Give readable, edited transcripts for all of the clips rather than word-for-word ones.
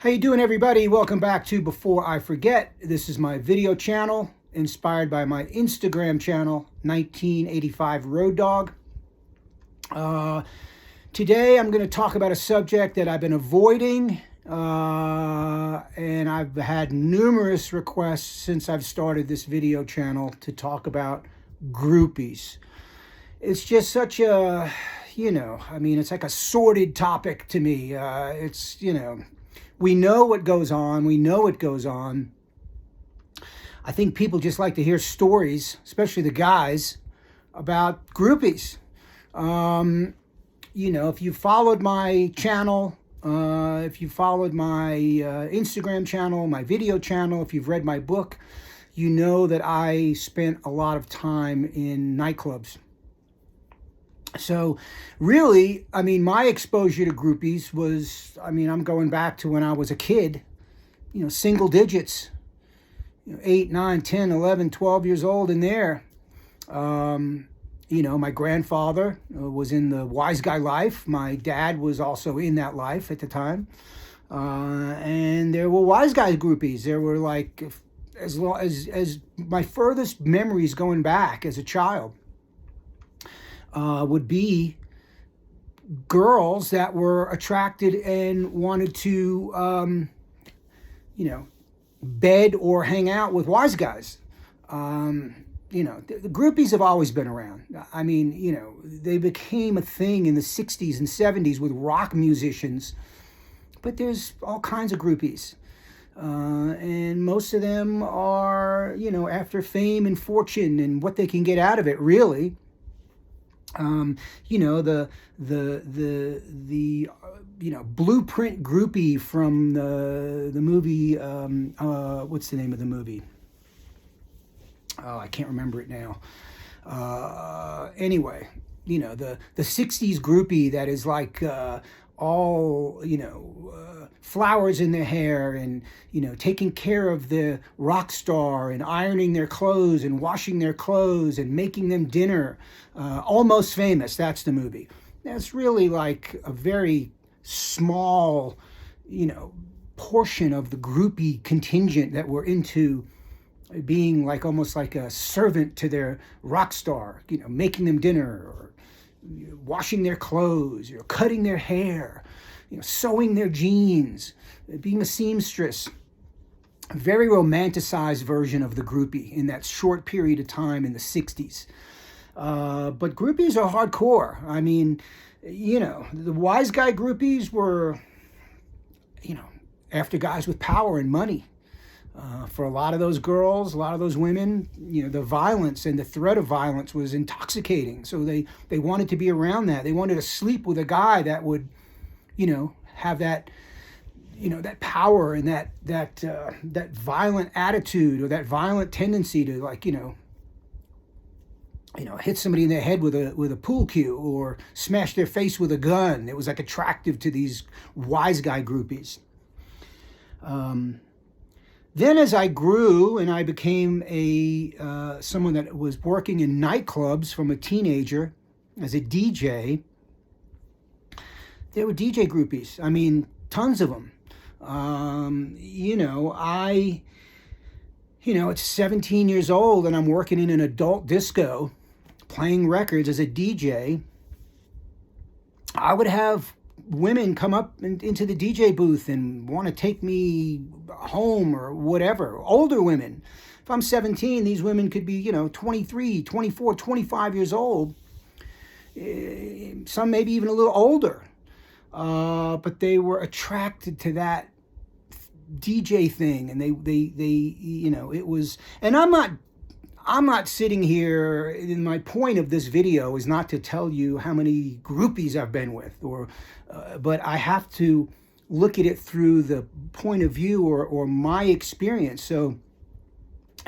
How you doing, everybody? Welcome back to Before I Forget. This is my video channel inspired by my Instagram channel, 1985 Road Dog. Today I'm going to talk about a subject that I've been avoiding, and I've had numerous requests since I've started this video channel to talk about groupies. It's just such a, it's like a sordid topic to me. We know what goes on. We know it goes on. I think people just like to hear stories, especially the guys, about groupies. If you followed my channel, if you followed my Instagram channel, my video channel, if you've read my book, you know that I spent a lot of time in nightclubs. So really, my exposure to groupies was, I'm going back to when I was a kid, single digits, 8, 9, 10, 11, 12 years old in there. My grandfather was in the wiseguy life. My dad was also in that life at the time. And there were wiseguy groupies. There were as my furthest memories going back as a child. Would be girls that were attracted and wanted to, bed or hang out with wise guys. The groupies have always been around. They became a thing in the 60s and 70s with rock musicians, but there's all kinds of groupies. And most of them are, after fame and fortune and what they can get out of it, really. The blueprint groupie from the movie, what's the name of the movie? Oh, I can't remember it now. Anyway, the 60s groupie that is like, all, flowers in their hair and, taking care of the rock star and ironing their clothes and washing their clothes and making them dinner. Almost Famous, that's the movie. That's really like a very small, portion of the groupie contingent that were into being like almost like a servant to their rock star, making them dinner or washing their clothes, cutting their hair, sewing their jeans, being a seamstress. A very romanticized version of the groupie in that short period of time in the 60s. But groupies are hardcore. The wise guy groupies were, after guys with power and money. For a lot of those girls, a lot of those women, the violence and the threat of violence was intoxicating. So they wanted to be around that. They wanted to sleep with a guy that would, have that, that power and that violent attitude or that violent tendency to hit somebody in the head with a pool cue or smash their face with a gun. It was like attractive to these wise guy groupies. Then as I grew and I became someone that was working in nightclubs from a teenager as a DJ, there were DJ groupies. Tons of them. It's 17 years old and I'm working in an adult disco playing records as a DJ. I would have women come up into the DJ booth and want to take me home or whatever. Older women. If I'm 17, these women could be, 23, 24, 25 years old. Some maybe even a little older. But they were attracted to that DJ thing, and they it was. And I'm not sitting here, and my point of this video is not to tell you how many groupies I've been with, but I have to look at it through the point of view or my experience. So,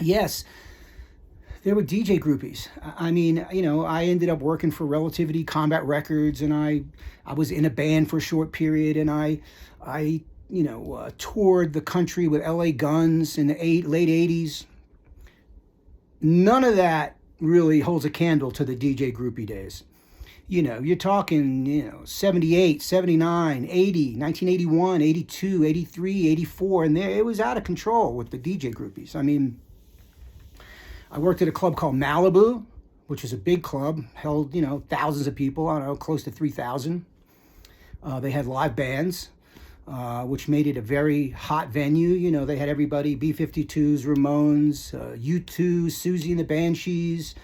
yes, there were DJ groupies. I ended up working for Relativity Combat Records, and I was in a band for a short period, and I toured the country with LA Guns in the late 80s. None of that really holds a candle to the DJ groupie days. You're talking, 78, 79, 80, 1981, 82, 83, 84, and there it was out of control with the DJ groupies. I mean, I worked at a club called Malibu, which is a big club, held, thousands of people, I don't know, close to 3,000. They had live bands, which made it a very hot venue. They had everybody, B-52s, Ramones, U2, Susie and the Banshees,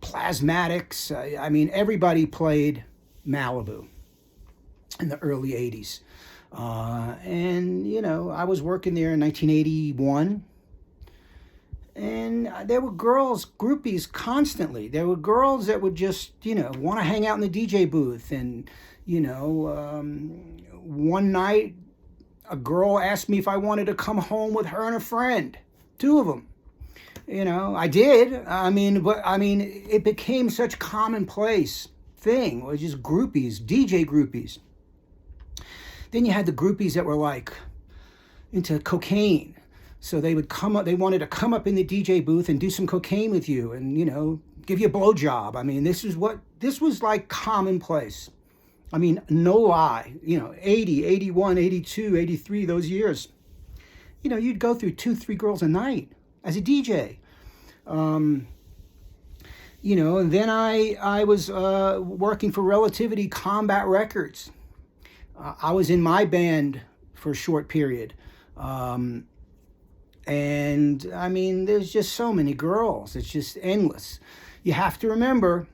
Plasmatics. I mean, everybody played Malibu in the early 80s. And, I was working there in 1981. And there were girls, groupies constantly. There were girls that would just, want to hang out in the DJ booth. And, one night a girl asked me if I wanted to come home with her and a friend. Two of them. I did. It became such commonplace thing. It was just groupies, DJ groupies. Then you had the groupies that were like into cocaine. So they would come up, they wanted to come up in the DJ booth and do some cocaine with you and, give you a blowjob. I mean, this was like commonplace. I mean, no lie, 80, 81, 82, 83, those years, you'd go through 2-3 girls a night as a DJ. And then I was working for Relativity Combat Records. I was in my band for a short period. And I mean, there's just so many girls. It's just endless. You have to remember,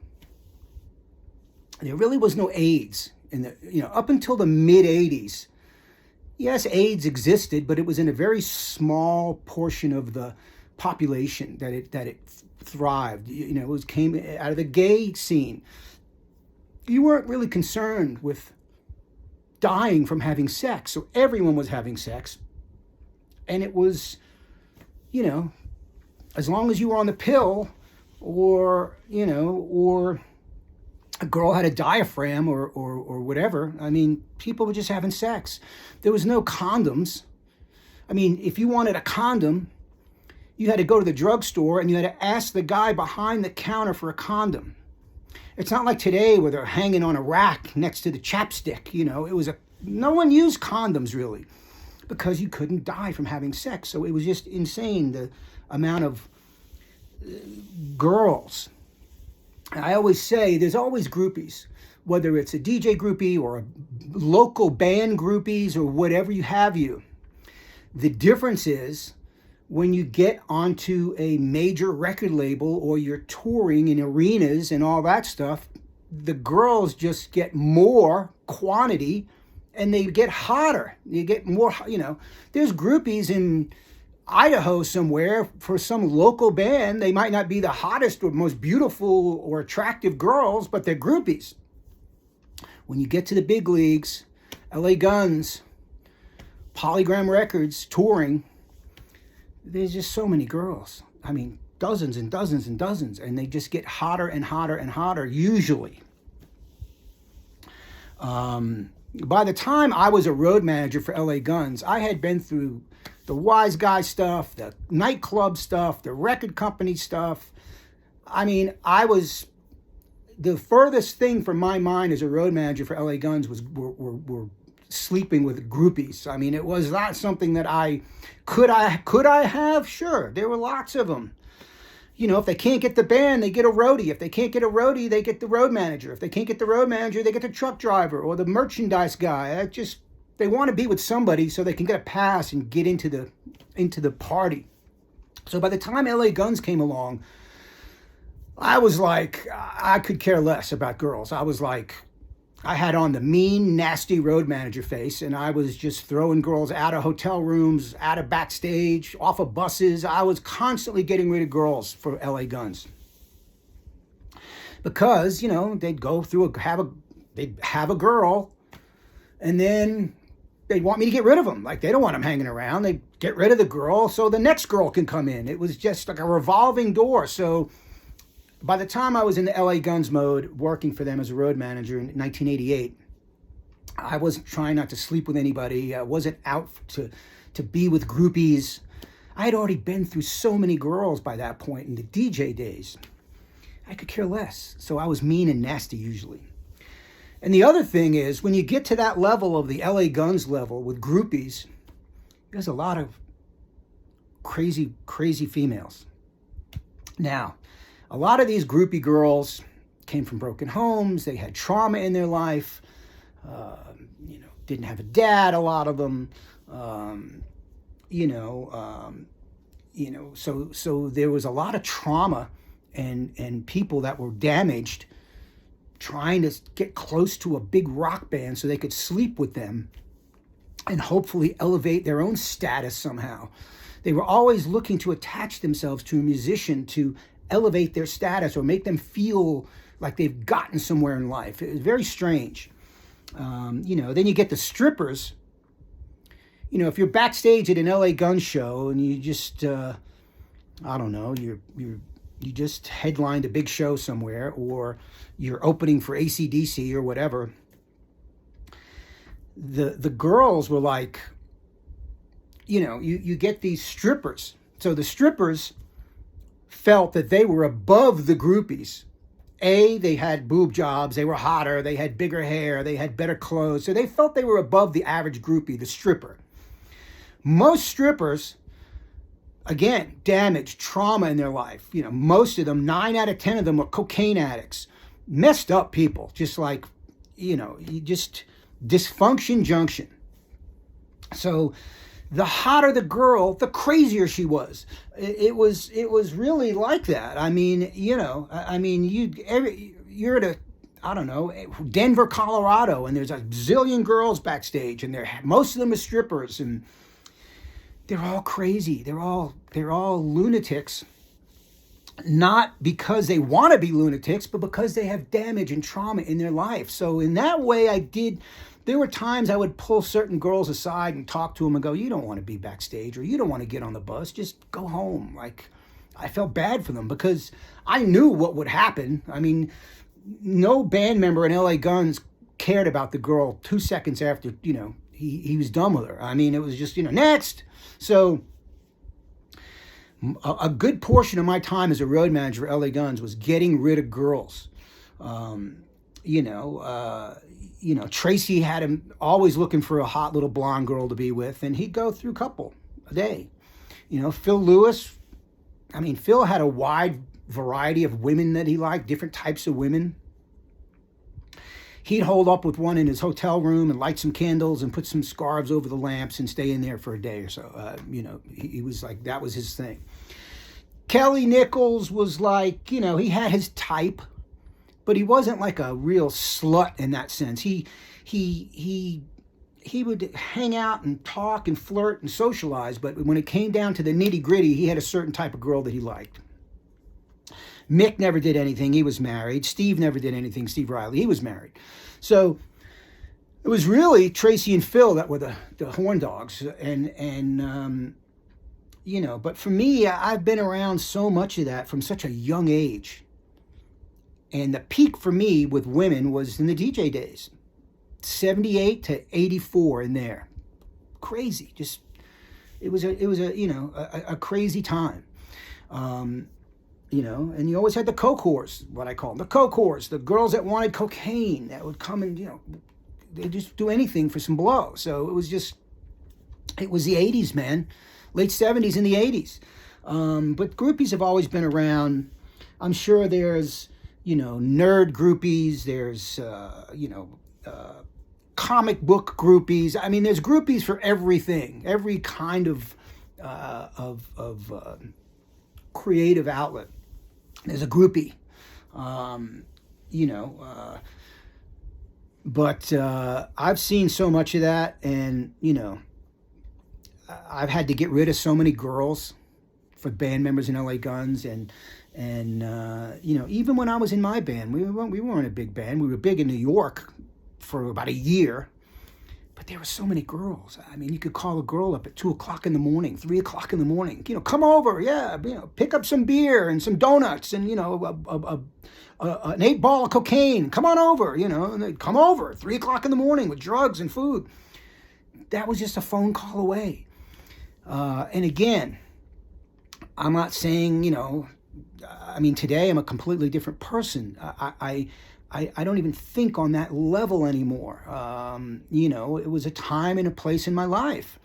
there really was no AIDS in the, up until the mid 80s. Yes, AIDS existed, but it was in a very small portion of the population that it thrived. It came out of the gay scene. You weren't really concerned with dying from having sex, so everyone was having sex, and it was, as long as you were on the pill, or a girl had a diaphragm or whatever. I mean, people were just having sex. There was no condoms. I mean, if you wanted a condom, you had to go to the drugstore and you had to ask the guy behind the counter for a condom. It's not like today where they're hanging on a rack next to the chapstick. No one used condoms really because you couldn't die from having sex. So it was just insane, the amount of girls. I always say there's always groupies, whether it's a DJ groupie or a local band groupies or whatever you have you. The difference is when you get onto a major record label or you're touring in arenas and all that stuff, the girls just get more quantity and they get hotter. You get more, there's groupies in Idaho somewhere for some local band. They might not be the hottest or most beautiful or attractive girls, but they're groupies. When you get to the big leagues, LA Guns, Polygram Records, touring, there's just so many girls. I mean, dozens and dozens and dozens, and they just get hotter and hotter and hotter, usually. By the time I was a road manager for LA Guns, I had been through the wiseguy stuff, the nightclub stuff, the record company stuff. I mean, the furthest thing from my mind as a road manager for LA Guns were sleeping with groupies. I mean, it was not something that could I have? Sure, there were lots of them. If they can't get the band, they get a roadie. If they can't get a roadie, they get the road manager. If they can't get the road manager, they get the truck driver or the merchandise guy. They want to be with somebody so they can get a pass and get into the party. So by the time LA Guns came along, I was like, I could care less about girls. I was like, I had on the mean, nasty road manager face, and I was just throwing girls out of hotel rooms, out of backstage, off of buses. I was constantly getting rid of girls for LA Guns. Because, they'd go through they'd have a girl, and then they'd want me to get rid of them. Like, they don't want them hanging around. They'd get rid of the girl so the next girl can come in. It was just like a revolving door. So by the time I was in the LA Guns mode, working for them as a road manager in 1988, I wasn't trying not to sleep with anybody. I wasn't out to be with groupies. I had already been through so many girls by that point in the DJ days. I could care less. So I was mean and nasty usually. And the other thing is, when you get to that level of the LA Guns level with groupies, there's a lot of crazy, crazy females. Now, a lot of these groupie girls came from broken homes. They had trauma in their life. Didn't have a dad, a lot of them. So there was a lot of trauma and people that were damaged trying to get close to a big rock band so they could sleep with them and hopefully elevate their own status somehow. They were always looking to attach themselves to a musician to elevate their status or make them feel like they've gotten somewhere in life. It was very strange. Then you get the strippers. If you're backstage at an LA Gun show and you just, you just headlined a big show somewhere, or you're opening for AC/DC or whatever, the girls were like, you get these strippers. So the strippers felt that they were above the groupies. They had boob jobs, they were hotter, they had bigger hair, they had better clothes. So they felt they were above the average groupie, the stripper. Most strippers, again, damage, trauma in their life. Most of them, 9 out of 10 of them are cocaine addicts. Messed up people, just like, just dysfunction junction. So the hotter the girl, the crazier she was. It was really like that. You're at Denver, Colorado, and there's a zillion girls backstage, and most of them are strippers, and they're all crazy. They're all lunatics, not because they want to be lunatics, but because they have damage and trauma in their life. So in that way, there were times I would pull certain girls aside and talk to them and go, you don't want to be backstage, or you don't want to get on the bus, just go home. Like, I felt bad for them because I knew what would happen. No band member in LA Guns cared about the girl 2 seconds after, he was done with her. It was just, next. So a good portion of my time as a road manager at LA Guns was getting rid of girls. Tracy had him always looking for a hot little blonde girl to be with, and he'd go through a couple a day. Phil Lewis, Phil had a wide variety of women that he liked, different types of women. He'd hold up with one in his hotel room and light some candles and put some scarves over the lamps and stay in there for a day or so. He was like, that was his thing. Kelly Nichols was like, he had his type, but he wasn't like a real slut in that sense. He would hang out and talk and flirt and socialize, but when it came down to the nitty-gritty, he had a certain type of girl that he liked. Mick never did anything. He was married. Steve never did anything. Steve Riley, he was married. So it was really Tracy and Phil that were the horn dogs. But for me, I've been around so much of that from such a young age. And the peak for me with women was in the DJ days, 78 to 84 in there. Crazy. Just, it was a crazy time. And you always had the coke whores, what I call them, the coke whores, the girls that wanted cocaine that would come and, they'd just do anything for some blow. So it was the 80s, man, late 70s and the 80s. But groupies have always been around. I'm sure there's, nerd groupies, there's, comic book groupies. There's groupies for everything, every kind of creative outlet. There's a groupie, but I've seen so much of that, and, I've had to get rid of so many girls for band members in LA Guns, and even when I was in my band, we weren't a big band. We were big in New York for about a year, but there were so many girls. You could call a girl up at 2 o'clock in the morning, 3 o'clock in the morning. Come over, yeah. Pick up some beer and some donuts and an 8-ball of cocaine. Come on over, And they'd come over 3 o'clock in the morning with drugs and food. That was just a phone call away. And again, I'm not saying I mean, today I'm a completely different person. I don't even think on that level anymore. You know, it was a time and a place in my life.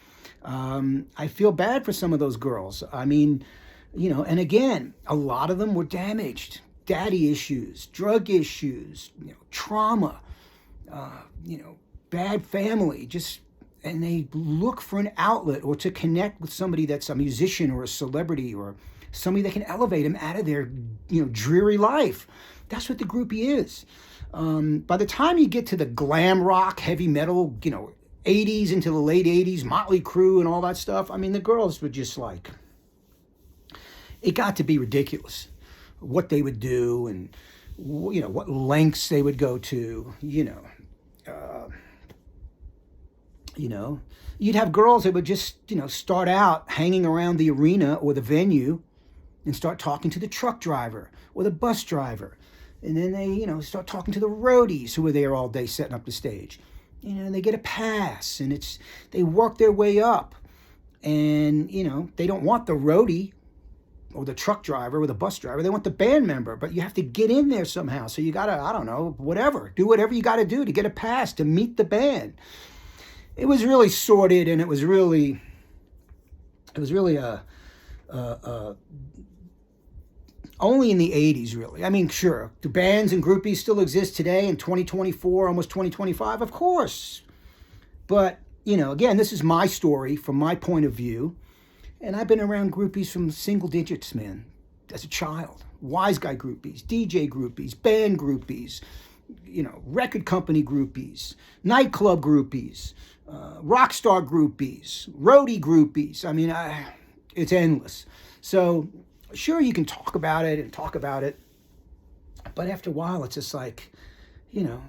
I feel bad for some of those girls. I mean, you know, and again, a lot of them were damaged. Daddy issues, drug issues, you know, trauma, you know, bad family, just, and they look for an outlet or to connect with somebody that's a musician or a celebrity or somebody that can elevate them out of their, you know, dreary life. That's what the groupie is. By the time you get to the glam rock, heavy metal, you know, 80s into the late 80s, Motley Crue and all that stuff, I mean, the girls were just like, it got to be ridiculous what they would do and, you know, what lengths they would go to, you know. You know, you'd have girls that would just, you know, start out hanging around the arena or the venue and start talking to the truck driver or the bus driver. And then they, you know, start talking to the roadies who were there all day setting up the stage. You know, they get a pass and they work their way up. And, you know, they don't want the roadie or the truck driver or the bus driver. They want the band member, but you have to get in there somehow. So you got to, I don't know, do whatever you got to do to get a pass to meet the band. It was really sordid, and it was really only in the 80s, really. I mean, sure, do bands and groupies still exist today in 2024, almost 2025? Of course. But, you know, again, this is my story from my point of view, and I've been around groupies from single digits, man, as a child. Wiseguy groupies, DJ groupies, band groupies, you know, record company groupies, nightclub groupies, rock star groupies, roadie groupies. I mean, it's endless. So sure, you can talk about it, but after a while, it's just like, you know,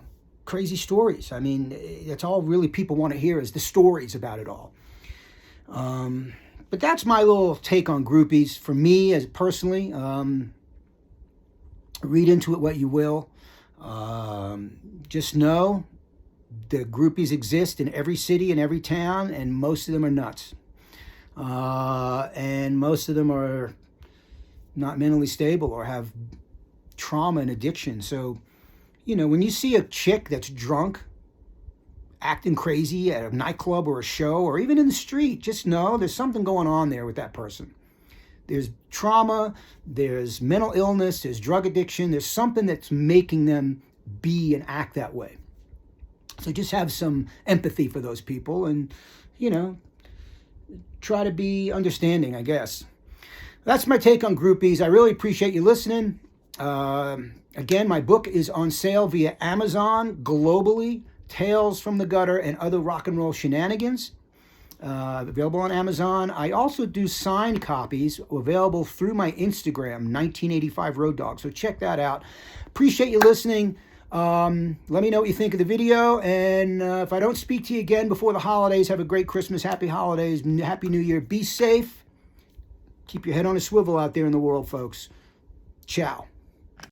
crazy stories. I mean, that's all really people want to hear is the stories about it all. But that's my little take on groupies. For me, as personally, read into it what you will. Just know the groupies exist in every city and every town, and most of them are nuts. And most of them are not mentally stable or have trauma and addiction. So, you know, when you see a chick that's drunk, acting crazy at a nightclub or a show or even in the street, just know there's something going on there with that person. There's trauma, there's mental illness, there's drug addiction, there's something that's making them be and act that way. So just have some empathy for those people and, you know, try to be understanding, I guess. That's my take on groupies. I really appreciate you listening. Again, my book is on sale via Amazon globally, Tales from the Gutter and Other Rock and Roll Shenanigans. Available on Amazon. I also do signed copies available through my Instagram, 1985 Road Dog. So check that out. Appreciate you listening. Let me know what you think of the video. And if I don't speak to you again before the holidays, have a great Christmas, happy holidays, happy New Year. Be safe. Keep your head on a swivel out there in the world, folks. Ciao.